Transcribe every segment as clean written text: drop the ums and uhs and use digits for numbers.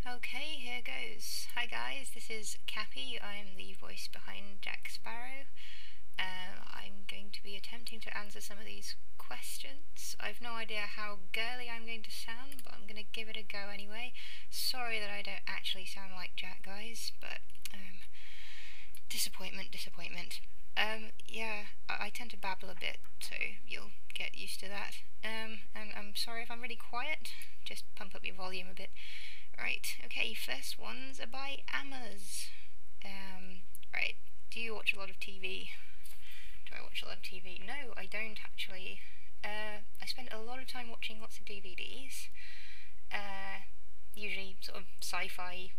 Okay, here goes. Hi guys, this is Cappy. I'm the voice behind Jack Sparrow. I'm going to be attempting to answer some of these questions. I've no idea how girly I'm going to sound, but I'm going to give it a go anyway. Sorry that I don't actually sound like Jack, guys, but disappointment. Yeah, I tend to babble a bit, so you'll get used to that. And I'm sorry if I'm really quiet. Just pump up your volume a bit. Right, okay, first ones are by Ammers. Right, do you watch a lot of TV? Do I watch a lot of TV? No, I don't actually. I spend a lot of time watching lots of DVDs. Usually sort of sci-fi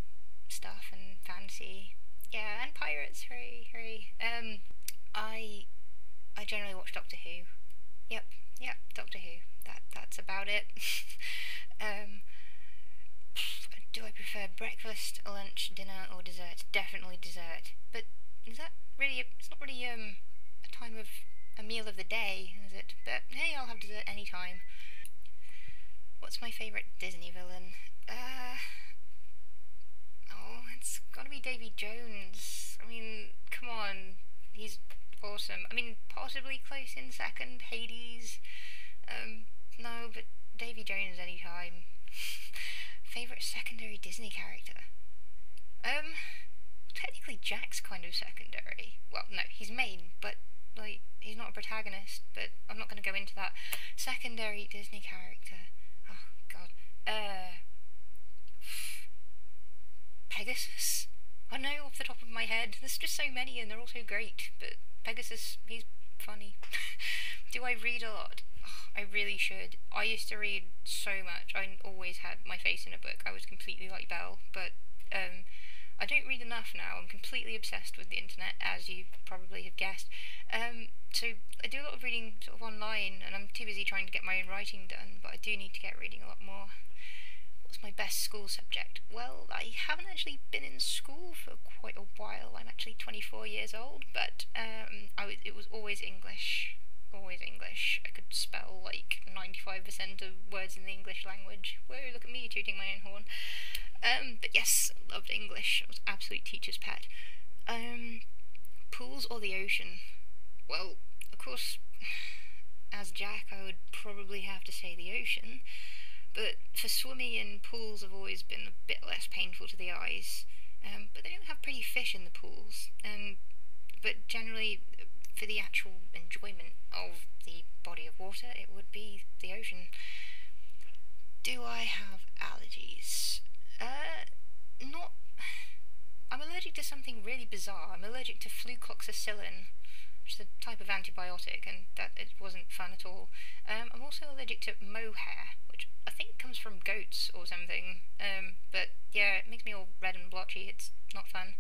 stuff and fantasy. Yeah, and pirates, hooray. I generally watch Doctor Who. Yep, Doctor Who. That's about it. Do I prefer breakfast, lunch, dinner, or dessert? Definitely dessert. But is that really? It's not really a time of a meal of the day, is it? But hey, I'll have dessert any time. What's my favourite Disney villain? It's gotta be Davy Jones. I mean, come on, he's awesome. I mean, possibly close in second, Hades. No, but Davy Jones anytime. Favourite secondary Disney character? Technically Jack's kind of secondary. Well, no, he's main, but, like, he's not a protagonist, but I'm not going to go into that. Secondary Disney character. Oh, God. Pegasus? I know off the top of my head. There's just so many and they're all so great, but Pegasus, he's funny. Do I read a lot? I really should. I used to read so much. I always had my face in a book. I was completely like Belle, but I don't read enough now. I'm completely obsessed with the internet, as you probably have guessed. So I do a lot of reading sort of online, and I'm too busy trying to get my own writing done, but I do need to get reading a lot more. What's my best school subject? Well, I haven't actually been in school for quite a while. I'm actually 24 years old, but it was always English. Always English. I could spell like 95% of words in the English language. Whoa, look at me tooting my own horn. But yes, loved English. I was absolute teacher's pet. Pools or the ocean? Well, of course, as Jack, I would probably have to say the ocean. But for swimming in, pools have always been a bit less painful to the eyes. But they don't have pretty fish in the pools. But generally, for the actual enjoyment of the body of water, it would be the ocean. Do I have allergies? Not... I'm allergic to something really bizarre. I'm allergic to flucloxacillin, which is a type of antibiotic, and it wasn't fun at all. I'm also allergic to mohair, which I think comes from goats or something. But yeah, it makes me all red and blotchy. It's not fun.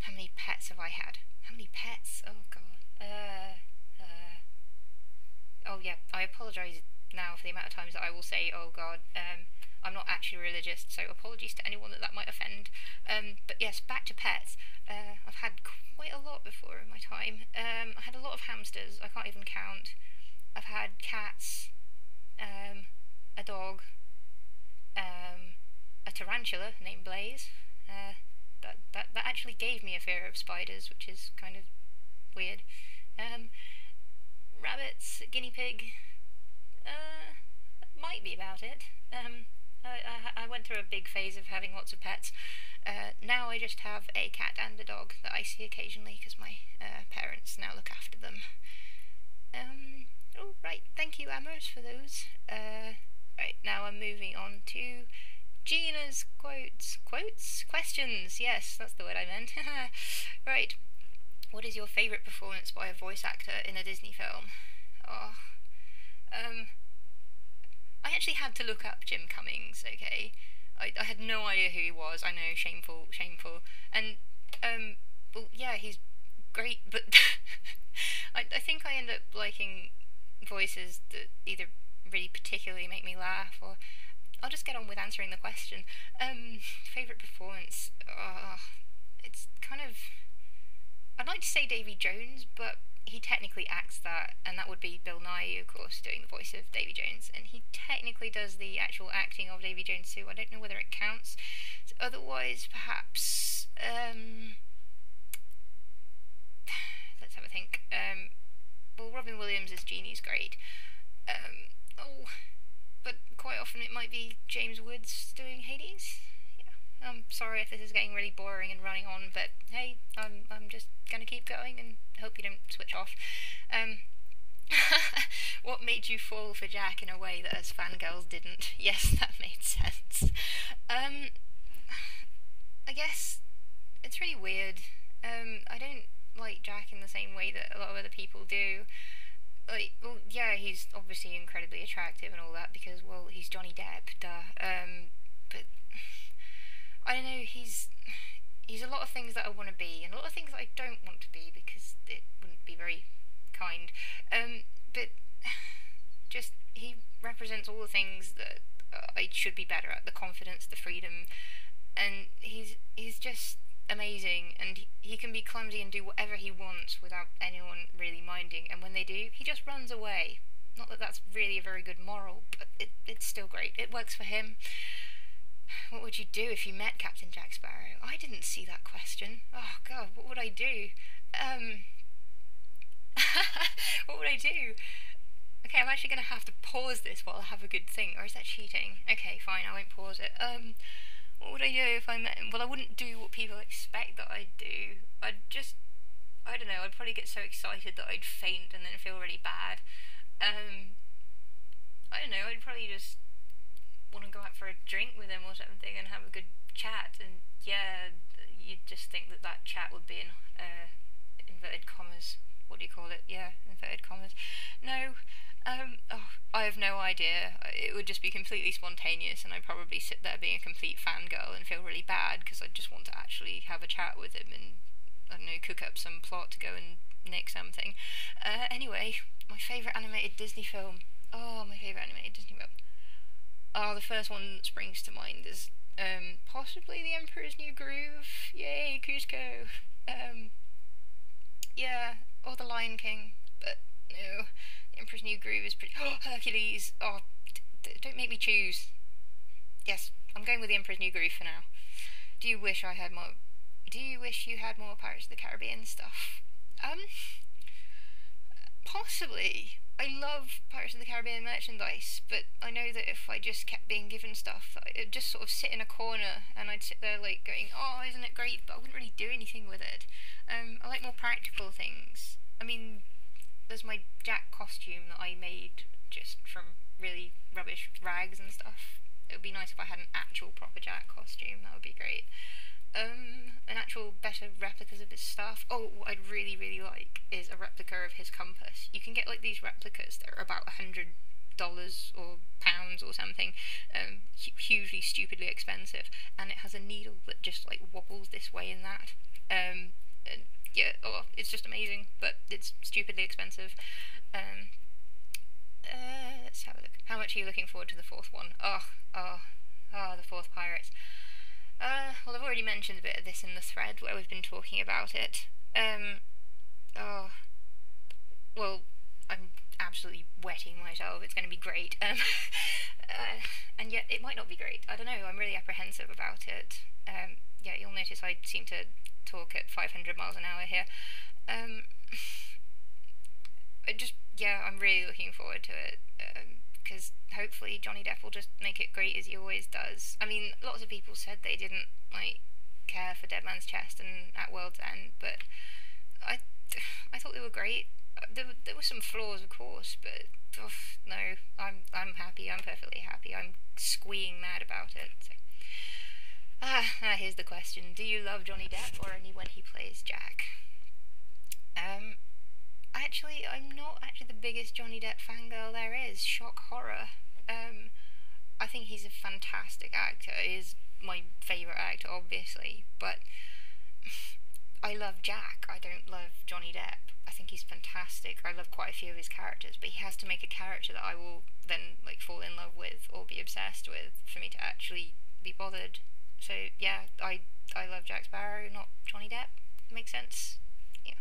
How many pets have I had? How many pets? Oh god. Oh yeah, I apologise now for the amount of times that I will say, oh god. I'm not actually religious, so apologies to anyone that might offend. But yes, back to pets. I've had quite a lot before in my time. I had a lot of hamsters, I can't even count. I've had cats, a dog, a tarantula named Blaze. That actually gave me a fear of spiders, which is kind of weird. Rabbits, guinea pig. That might be about it. I went through a big phase of having lots of pets. Now I just have a cat and a dog that I see occasionally because my parents now look after them. Oh, right, thank you, Ammers, for those. Right, now I'm moving on to Gina's questions. Yes, that's the word I meant. Right, what is your favourite performance by a voice actor in a Disney film? Oh, I actually had to look up Jim Cummings, okay? I had no idea who he was. I know, shameful. And, well, yeah, he's great, but I think I end up liking voices that either really particularly make me laugh, or I'll just get on with answering the question. Favourite performance? It's kind of... I'd like to say Davy Jones, but he technically acts that, and that would be Bill Nighy, of course, doing the voice of Davy Jones, and he technically does the actual acting of Davy Jones too. I don't know whether it counts. So otherwise, perhaps, let's have a think. Well, Robin Williams as Genie's great. But quite often it might be James Woods doing Hades. I'm sorry if this is getting really boring and running on, but hey, I'm just gonna keep going and hope you don't switch off. What made you fall for Jack in a way that us fangirls didn't? Yes, that made sense. I guess it's really weird. I don't like Jack in the same way that a lot of other people do. Like, well, yeah, he's obviously incredibly attractive and all that because, well, he's Johnny Depp, duh. But I don't know, he's a lot of things that I want to be, and a lot of things that I don't want to be because it wouldn't be very kind. But just he represents all the things that I should be better at: the confidence, the freedom, and he's just amazing. And he can be clumsy and do whatever he wants without anyone really minding. And when they do, he just runs away. Not that that's really a very good moral, but it's still great. It works for him. What would you do if you met Captain Jack Sparrow? I didn't see that question. Oh god, what would I do? What would I do? Okay, I'm actually going to have to pause this while I have a good think, or is that cheating? Okay, fine, I won't pause it. What would I do if I met him? Well, I wouldn't do what people expect that I'd do. I don't know, I'd probably get so excited that I'd faint and then feel really bad. I don't know, I'd probably just want to go out for a drink with him or something and have a good chat, and yeah, you'd just think that chat would be in inverted commas. What do you call it? Yeah, inverted commas. No, I have no idea. It would just be completely spontaneous, and I'd probably sit there being a complete fangirl and feel really bad because I just want to actually have a chat with him and, I don't know, cook up some plot to go and nick something. Anyway, my favourite animated Disney film. Oh, my favourite animated Disney film. Oh, the first one that springs to mind is possibly The Emperor's New Groove. Yay, Cusco. Yeah, or The Lion King. But no, The Emperor's New Groove is pretty. Oh, Hercules. Oh, don't make me choose. Yes, I'm going with The Emperor's New Groove for now. Do you wish I had more? Do you wish you had more Pirates of the Caribbean stuff? Possibly. I love Pirates of the Caribbean merchandise, but I know that if I just kept being given stuff, it'd just sort of sit in a corner, and I'd sit there like going, oh, isn't it great, but I wouldn't really do anything with it. I like more practical things. I mean, there's my Jack costume that I made just from really rubbish rags and stuff. It would be nice if I had an actual proper Jack costume, that would be great. An actual better replicas of his stuff. Oh, what I'd really, really like is a replica of his compass. You can get like these replicas that are about $100 or pounds or something, hugely stupidly expensive, and it has a needle that just like wobbles this way and that. And yeah, oh, it's just amazing, but it's stupidly expensive. Let's have a look. How much are you looking forward to the fourth one? The fourth Pirates. Well, I've already mentioned a bit of this in the thread where we've been talking about it. Well, I'm absolutely wetting myself. It's going to be great. And yet it might not be great. I don't know. I'm really apprehensive about it. Yeah, you'll notice I seem to talk at 500 miles an hour here. I'm really looking forward to it. Because hopefully Johnny Depp will just make it great as he always does. I mean, lots of people said they didn't care for Dead Man's Chest and At World's End, but I thought they were great. There were some flaws, of course, but no, I'm happy. I'm perfectly happy. I'm squeeing mad about it. So. Here's the question: do you love Johnny Depp or only when he plays Jack? Actually, I'm not actually the biggest Johnny Depp fangirl there is. Shock horror. I think he's a fantastic actor. He's my favourite actor, obviously, but I love Jack. I don't love Johnny Depp. I think he's fantastic. I love quite a few of his characters, but he has to make a character that I will then fall in love with or be obsessed with for me to actually be bothered. So yeah, I love Jack Sparrow, not Johnny Depp. Makes sense? Yeah.